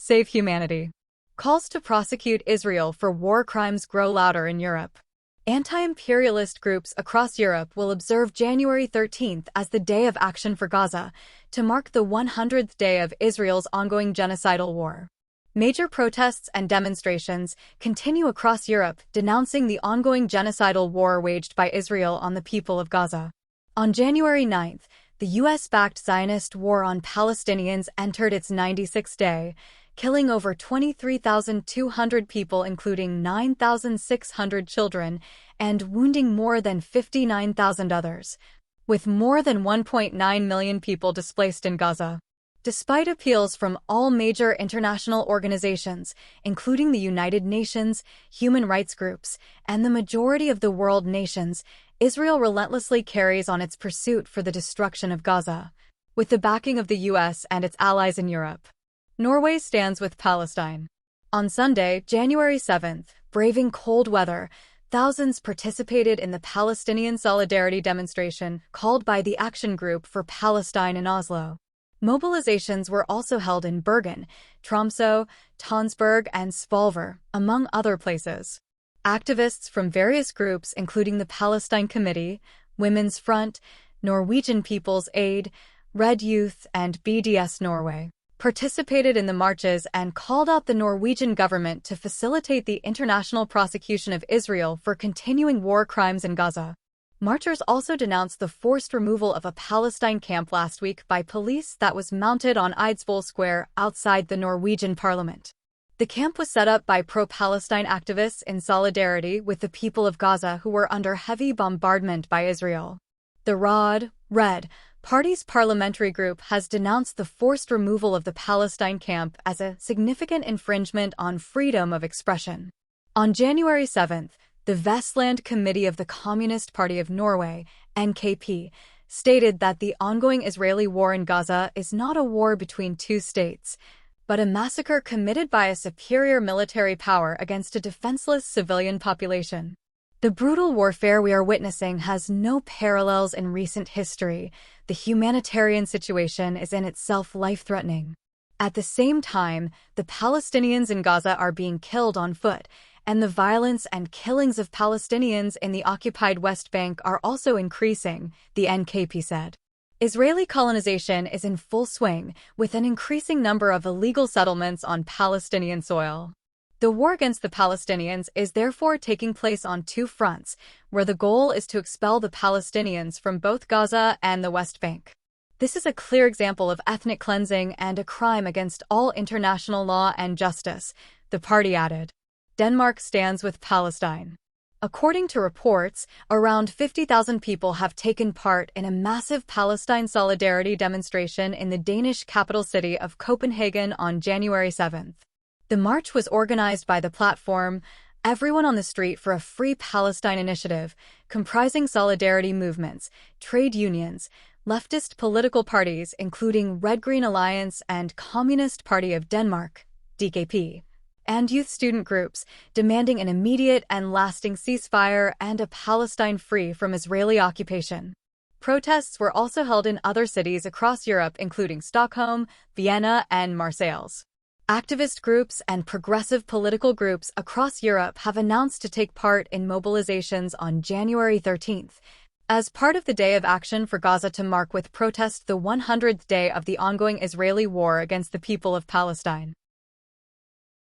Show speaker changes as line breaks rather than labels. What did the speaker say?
Save humanity. Calls to prosecute Israel for war crimes grow louder in Europe. Anti-imperialist groups across Europe will observe January 13th as the Day of Action for Gaza, to mark the 100th day of Israel's ongoing genocidal war. Major protests and demonstrations continue across Europe denouncing the ongoing genocidal war waged by Israel on the people of Gaza. On January 9th, the U.S.-backed Zionist war on Palestinians entered its 96th day, killing over 23,200 people including 9,600 children and wounding more than 59,000 others, with more than 1.9 million people displaced in Gaza. Despite appeals from all major international organizations, including the United Nations, human rights groups, and the majority of the world nations, Israel relentlessly carries on its pursuit for the destruction of Gaza, with the backing of the U.S. and its allies in Europe. Norway stands with Palestine. On Sunday, January 7th, braving cold weather, thousands participated in the Palestinian solidarity demonstration called by the Action Group for Palestine in Oslo. Mobilizations were also held in Bergen, Tromsø, Tønsberg, and Svolvær, among other places. Activists from various groups including the Palestine Committee, Women's Front, Norwegian People's Aid, Red Youth, and BDS Norway participated in the marches and called out the Norwegian government to facilitate the international prosecution of Israel for continuing war crimes in Gaza. Marchers also denounced the forced removal of a Palestine camp last week by police that was mounted on Eidsvoll Square outside the Norwegian parliament. The camp was set up by pro-Palestine activists in solidarity with the people of Gaza who were under heavy bombardment by Israel. The Red Party's parliamentary group has denounced the forced removal of the Palestine camp as a significant infringement on freedom of expression. On January 7th, the Vestland Committee of the Communist Party of Norway, NKP, stated that the ongoing Israeli war in Gaza is not a war between two states, but a massacre committed by a superior military power against a defenseless civilian population. The brutal warfare we are witnessing has no parallels in recent history. The humanitarian situation is in itself life-threatening. At the same time, the Palestinians in Gaza are being killed on foot, and the violence and killings of Palestinians in the occupied West Bank are also increasing, the NKP said. Israeli colonization is in full swing, with an increasing number of illegal settlements on Palestinian soil. The war against the Palestinians is therefore taking place on two fronts, where the goal is to expel the Palestinians from both Gaza and the West Bank. This is a clear example of ethnic cleansing and a crime against all international law and justice, the party added. Denmark stands with Palestine. According to reports, around 50,000 people have taken part in a massive Palestine solidarity demonstration in the Danish capital city of Copenhagen on January 7th. The march was organized by the platform Everyone on the Street for a Free Palestine initiative, comprising solidarity movements, trade unions, leftist political parties including Red Green Alliance and Communist Party of Denmark, DKP, and youth student groups, demanding an immediate and lasting ceasefire and a Palestine free from Israeli occupation. Protests were also held in other cities across Europe including Stockholm, Vienna, and Marseille. Activist groups and progressive political groups across Europe have announced to take part in mobilizations on January 13th, as part of the Day of Action for Gaza to mark with protest the 100th day of the ongoing Israeli war against the people of Palestine.